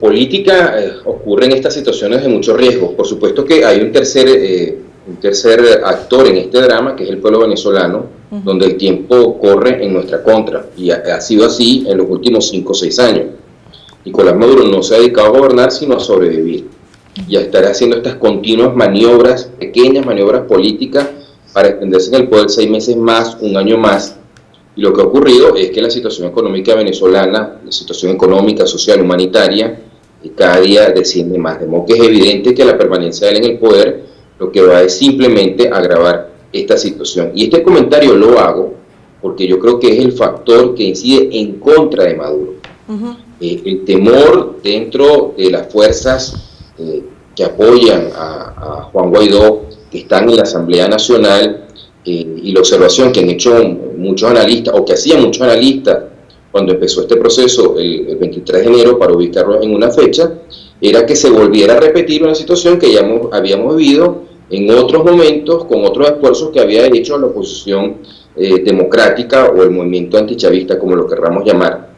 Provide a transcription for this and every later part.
política ocurren estas situaciones de mucho riesgo. Por supuesto que hay un tercer actor en este drama, que es el pueblo venezolano, donde el tiempo corre en nuestra contra, y ha sido así en los últimos 5 o 6 años. Nicolás Maduro no se ha dedicado a gobernar, sino a sobrevivir, y a estar haciendo estas continuas maniobras, pequeñas maniobras políticas, para extenderse en el poder 6 meses más, un año más. Y lo que ha ocurrido es que la situación económica venezolana, la situación económica, social, humanitaria, cada día desciende más. De modo que es evidente que la permanencia de él en el poder lo que va es simplemente agravar esta situación. Y este comentario lo hago porque yo creo que es el factor que incide en contra de Maduro. El temor dentro de las fuerzas que apoyan a Juan Guaidó, que están en la Asamblea Nacional, y la observación que han hecho muchos analistas, o que hacían muchos analistas cuando empezó este proceso el 23 de enero, para ubicarlo en una fecha, era que se volviera a repetir una situación que ya habíamos vivido en otros momentos, con otros esfuerzos que había hecho la oposición democrática o el movimiento antichavista, como lo querramos llamar,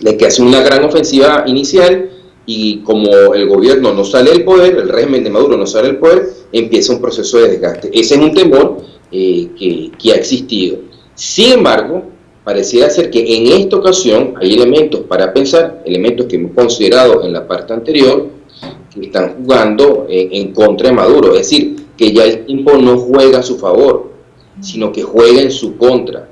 de que hace una gran ofensiva inicial, y como el gobierno no sale del poder, el régimen de Maduro no sale del poder, empieza un proceso de desgaste. Ese es un temor que ha existido. Sin embargo, pareciera ser que en esta ocasión hay elementos para pensar, elementos que hemos considerado en la parte anterior, que están jugando en contra de Maduro. Es decir, que ya el tiempo no juega a su favor, sino que juega en su contra.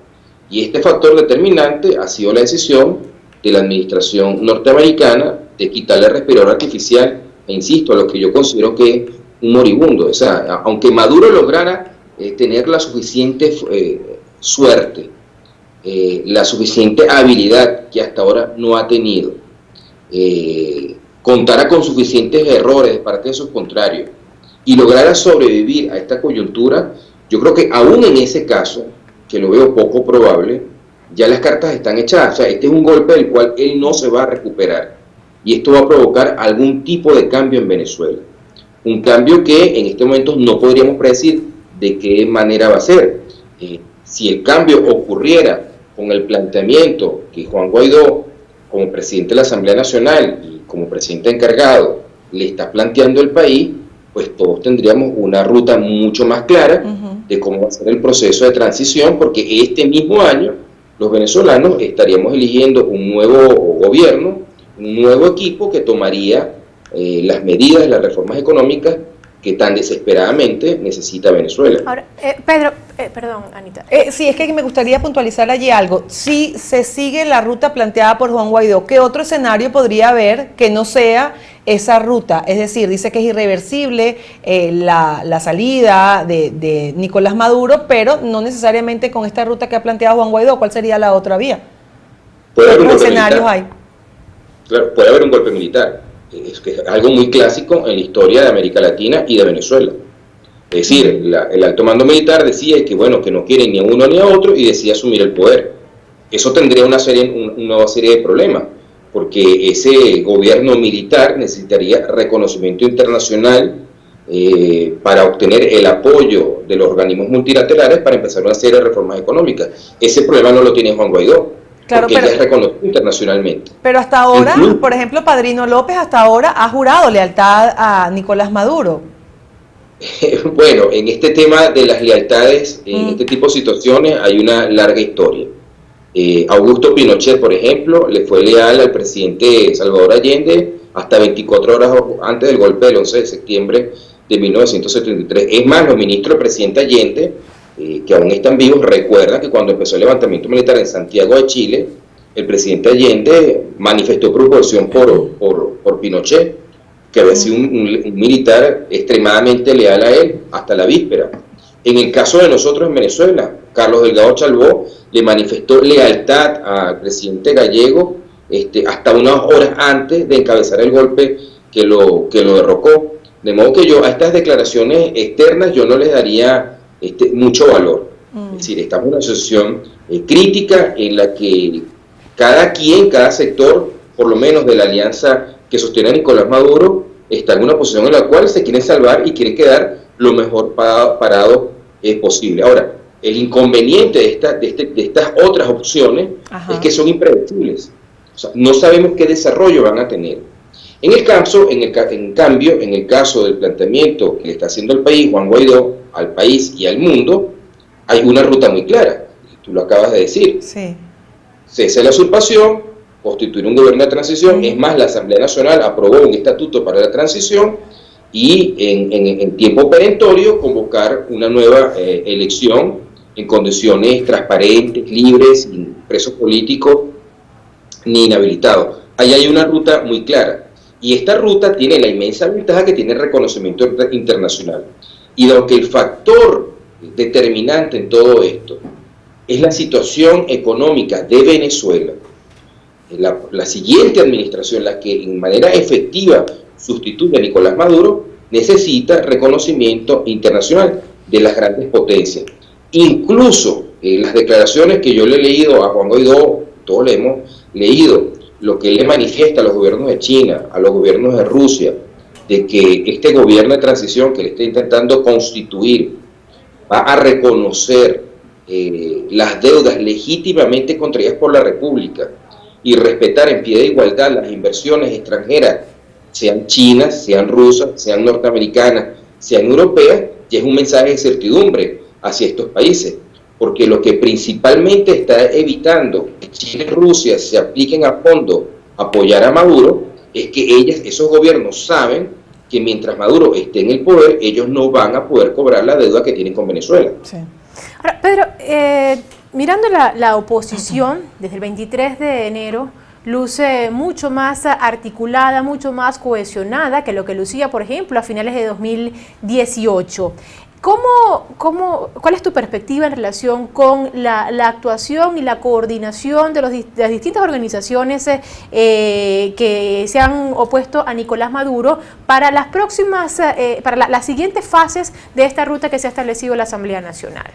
Y este factor determinante ha sido la decisión de la administración norteamericana de quitarle el respirador artificial, e insisto, a lo que yo considero que es un moribundo. O sea, aunque Maduro lograra tener la suficiente suerte, la suficiente habilidad que hasta ahora no ha tenido, contara con suficientes errores de parte de sus contrarios y lograra sobrevivir a esta coyuntura, yo creo que aún en ese caso, que lo veo poco probable, ya las cartas están echadas. O sea, este es un golpe del cual él no se va a recuperar, y esto va a provocar algún tipo de cambio en Venezuela, un cambio que en este momento no podríamos predecir de qué manera va a ser. Si el cambio ocurriera con el planteamiento que Juan Guaidó, como presidente de la Asamblea Nacional y como presidente encargado, le está planteando al país, pues todos tendríamos una ruta mucho más clara de cómo va a ser el proceso de transición, porque este mismo año los venezolanos estaríamos eligiendo un nuevo gobierno, un nuevo equipo que tomaría las medidas, las reformas económicas que tan desesperadamente necesita Venezuela. Ahora, Pedro, perdón, Anita. Sí, es que me gustaría puntualizar allí algo. Si se sigue la ruta planteada por Juan Guaidó, ¿qué otro escenario podría haber que no sea esa ruta? Es decir, dice que es irreversible la salida de Nicolás Maduro, pero no necesariamente con esta ruta que ha planteado Juan Guaidó. ¿Cuál sería la otra vía? ¿Qué otros escenarios hay? Claro, puede haber un golpe militar. Es algo muy clásico en la historia de América Latina y de Venezuela. Es decir, el alto mando militar decía que, bueno, que no quiere ni a uno ni a otro, y decide asumir el poder. Eso tendría una nueva serie de problemas, porque ese gobierno militar necesitaría reconocimiento internacional para obtener el apoyo de los organismos multilaterales para empezar una serie de reformas económicas. Ese problema no lo tiene Juan Guaidó. Claro, porque ya es reconocido internacionalmente. Pero hasta ahora, por ejemplo, Padrino López hasta ahora ha jurado lealtad a Nicolás Maduro. Bueno, en este tema de las lealtades, en este tipo de situaciones hay una larga historia. Augusto Pinochet, por ejemplo, le fue leal al presidente Salvador Allende hasta 24 horas antes del golpe del 11 de septiembre de 1973. Es más, los ministros del presidente Allende, que aún están vivos, recuerdan que cuando empezó el levantamiento militar en Santiago de Chile, el presidente Allende manifestó preocupación por Pinochet, que había sido un militar extremadamente leal a él hasta la víspera. En el caso de nosotros en Venezuela, Carlos Delgado Chalbó le manifestó lealtad al presidente gallego hasta unas horas antes de encabezar el golpe que lo derrocó. De modo que yo a estas declaraciones externas yo no les daría mucho valor. Es decir, estamos en una situación crítica en la que cada sector, por lo menos de la alianza que sostiene a Nicolás Maduro, está en una posición en la cual se quiere salvar y quiere quedar lo mejor parado posible. Ahora, el inconveniente de estas otras opciones es que son impredecibles. O sea, no sabemos qué desarrollo van a tener. En cambio, en el caso del planteamiento que le está haciendo el país, Juan Guaidó, al país y al mundo, hay una ruta muy clara, tú lo acabas de decir. Sí. Cese la usurpación, constituir un gobierno de transición, es más, la Asamblea Nacional aprobó un estatuto para la transición y en tiempo perentorio convocar una nueva elección en condiciones transparentes, libres, sin presos políticos ni inhabilitados. Ahí hay una ruta muy clara. Y esta ruta tiene la inmensa ventaja que tiene reconocimiento internacional. Y aunque el factor determinante en todo esto es la situación económica de Venezuela, la siguiente administración, la que en manera efectiva sustituye a Nicolás Maduro, necesita reconocimiento internacional de las grandes potencias. Incluso las declaraciones que yo le he leído a Juan Guaidó, todos le hemos leído, lo que él le manifiesta a los gobiernos de China, a los gobiernos de Rusia, de que este gobierno de transición que le está intentando constituir va a reconocer las deudas legítimamente contraídas por la República y respetar en pie de igualdad las inversiones extranjeras, sean chinas, sean rusas, sean norteamericanas, sean europeas, y es un mensaje de certidumbre hacia estos países, porque lo que principalmente está evitando que China y Rusia se apliquen a fondo a apoyar a Maduro, es que esos gobiernos saben que mientras Maduro esté en el poder, ellos no van a poder cobrar la deuda que tienen con Venezuela. Sí. Ahora, Pedro, mirando la oposición, desde el 23 de enero, luce mucho más articulada, mucho más cohesionada que lo que lucía, por ejemplo, a finales de 2018. ¿Cuál es tu perspectiva en relación con la actuación y la coordinación de las distintas organizaciones que se han opuesto a Nicolás Maduro para las próximas, para las siguientes fases de esta ruta que se ha establecido en la Asamblea Nacional?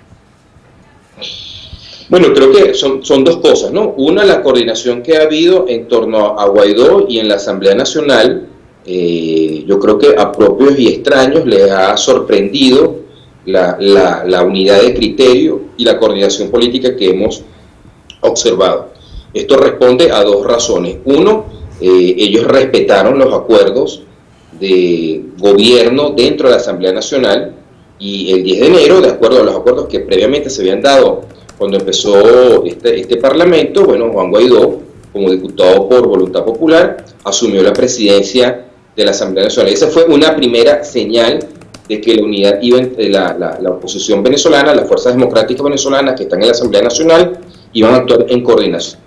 Bueno, creo que son dos cosas, ¿no? Una, la coordinación que ha habido en torno a Guaidó y en la Asamblea Nacional. Yo creo que a propios y extraños les ha sorprendido la unidad de criterio y la coordinación política que hemos observado. Esto responde a dos razones. Uno, ellos respetaron los acuerdos de gobierno dentro de la Asamblea Nacional y el 10 de enero, de acuerdo a los acuerdos que previamente se habían dado cuando empezó este Parlamento, bueno, Juan Guaidó, como diputado por voluntad popular, asumió la presidencia de la Asamblea Nacional. Esa fue una primera señal de que la unidad iba entre la oposición venezolana, las fuerzas democráticas venezolanas que están en la Asamblea Nacional, iban a actuar en coordinación.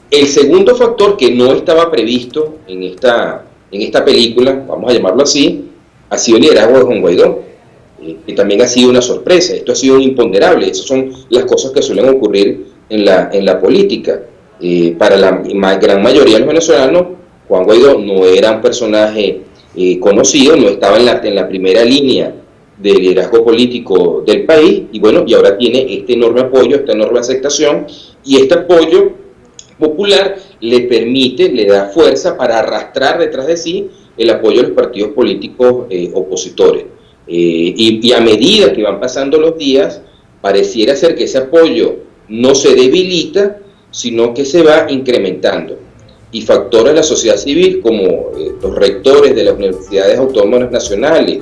El segundo factor que no estaba previsto en esta película, vamos a llamarlo así, ha sido el liderazgo de Juan Guaidó, que también ha sido una sorpresa. Esto ha sido un imponderable. Esas son las cosas que suelen ocurrir en la política. Para la gran mayoría de los venezolanos, Juan Guaidó no era un personaje conocido, no estaba en la primera línea del liderazgo político del país, y bueno, y ahora tiene este enorme apoyo, esta enorme aceptación, y este apoyo popular le da fuerza para arrastrar detrás de sí el apoyo de los partidos políticos opositores. Y a medida que van pasando los días, pareciera ser que ese apoyo no se debilita, sino que se va incrementando. Y factores de la sociedad civil, como los rectores de las universidades autónomas nacionales,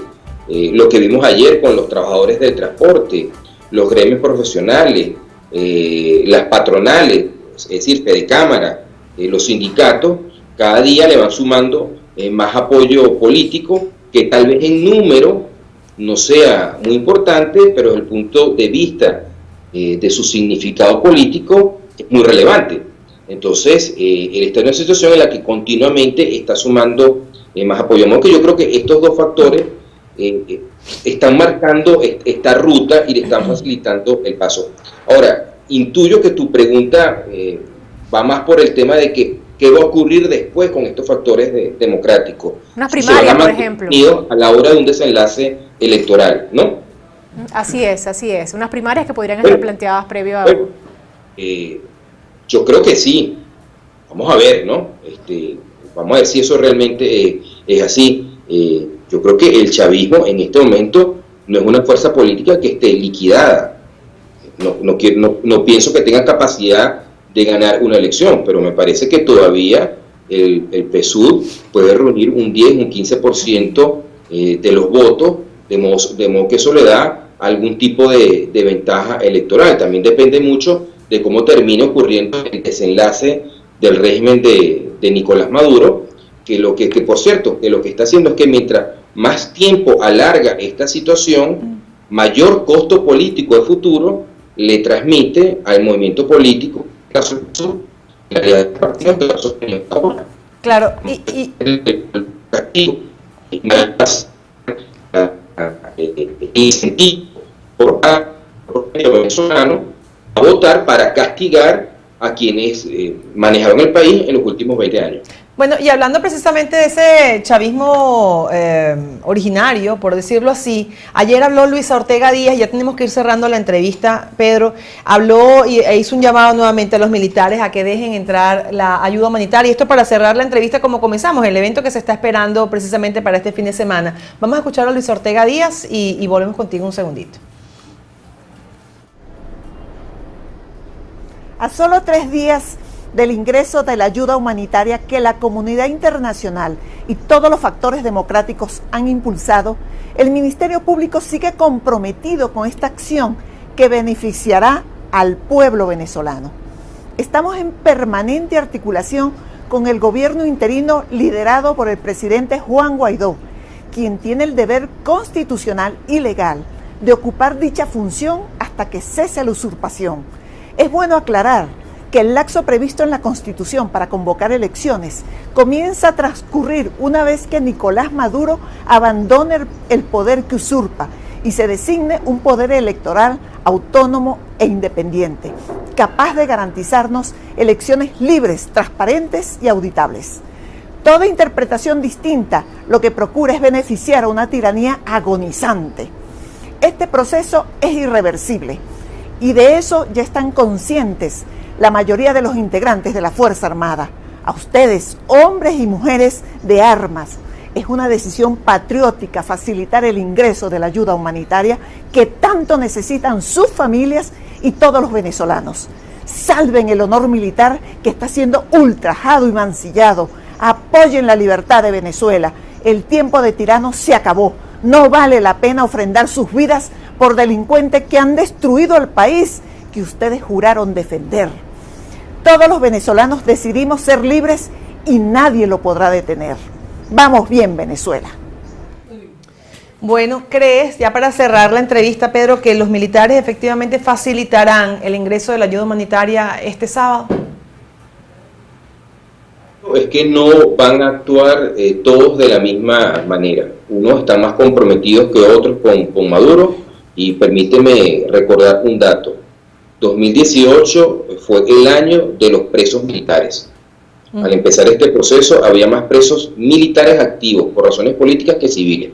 lo que vimos ayer con los trabajadores del transporte, los gremios profesionales, las patronales, es decir, Fedecámara, los sindicatos, cada día le van sumando más apoyo político, que tal vez en número no sea muy importante, pero desde el punto de vista de su significado político es muy relevante. Entonces, él está en una situación en la que continuamente está sumando más apoyo. Aunque yo creo que estos dos factores están marcando esta ruta y le están facilitando el paso. Ahora, intuyo que tu pregunta va más por el tema de que qué va a ocurrir después con estos factores democráticos. Una primaria, por ejemplo. A la hora de un desenlace electoral, ¿no? Así es, así es. Unas primarias que podrían estar planteadas previo a... Yo creo que sí. Vamos a ver, ¿no? Vamos a ver si eso realmente es así. Yo creo que el chavismo en este momento no es una fuerza política que esté liquidada. No pienso que tenga capacidad de ganar una elección, pero me parece que todavía el PSUV puede reunir un 10, un 15% de los votos, de modo que eso le da algún tipo de ventaja electoral. También depende mucho de cómo termine ocurriendo el desenlace del régimen de Nicolás Maduro, que por cierto, que lo que está haciendo es que mientras más tiempo alarga esta situación, mayor costo político de futuro le transmite al movimiento político, claro, incentivo por el venezolano a votar para castigar a quienes manejaron el país en los últimos 20 años. Bueno, y hablando precisamente de ese chavismo originario, por decirlo así, ayer habló Luisa Ortega Díaz, ya tenemos que ir cerrando la entrevista, Pedro, habló e hizo un llamado nuevamente a los militares a que dejen entrar la ayuda humanitaria, y esto para cerrar la entrevista como comenzamos, el evento que se está esperando precisamente para este fin de semana. Vamos a escuchar a Luisa Ortega Díaz y volvemos contigo un segundito. A solo 3 días del ingreso de la ayuda humanitaria que la comunidad internacional y todos los factores democráticos han impulsado, el Ministerio Público sigue comprometido con esta acción que beneficiará al pueblo venezolano. Estamos en permanente articulación con el gobierno interino liderado por el presidente Juan Guaidó, quien tiene el deber constitucional y legal de ocupar dicha función hasta que cese la usurpación. Es bueno aclarar que el lapso previsto en la Constitución para convocar elecciones comienza a transcurrir una vez que Nicolás Maduro abandone el poder que usurpa y se designe un poder electoral autónomo e independiente, capaz de garantizarnos elecciones libres, transparentes y auditables. Toda interpretación distinta lo que procura es beneficiar a una tiranía agonizante. Este proceso es irreversible y de eso ya están conscientes la mayoría de los integrantes de la Fuerza Armada. A ustedes, hombres y mujeres de armas, es una decisión patriótica facilitar el ingreso de la ayuda humanitaria que tanto necesitan sus familias y todos los venezolanos. Salven el honor militar que está siendo ultrajado y mancillado. Apoyen la libertad de Venezuela. El tiempo de tiranos se acabó. No vale la pena ofrendar sus vidas por delincuentes que han destruido el país que ustedes juraron defender. Todos los venezolanos decidimos ser libres y nadie lo podrá detener. Vamos bien, Venezuela. Bueno, ¿crees, ya para cerrar la entrevista, Pedro, que los militares efectivamente facilitarán el ingreso de la ayuda humanitaria este sábado? Es que no van a actuar todos de la misma manera. Unos están más comprometidos que otros con Maduro, y permíteme recordar un dato. 2018 fue el año de los presos militares. Al empezar este proceso había más presos militares activos por razones políticas que civiles.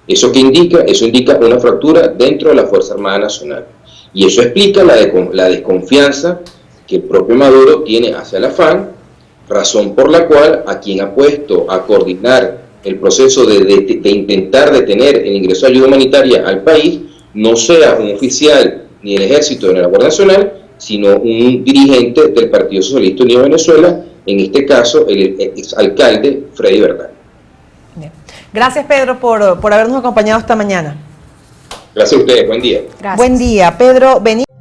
¿Eso qué indica? Eso indica una fractura dentro de la Fuerza Armada Nacional. Y eso explica la desconfianza que el propio Maduro tiene hacia la FARC, razón por la cual a quien ha puesto a coordinar el proceso de intentar detener el ingreso de ayuda humanitaria al país no sea un oficial ni el Ejército ni la Guardia Nacional, sino un dirigente del Partido Socialista Unido de Venezuela, en este caso el exalcalde Freddy Verdad. Gracias, Pedro, por habernos acompañado esta mañana. Gracias a ustedes, buen día. Gracias. Buen día, Pedro Benítez.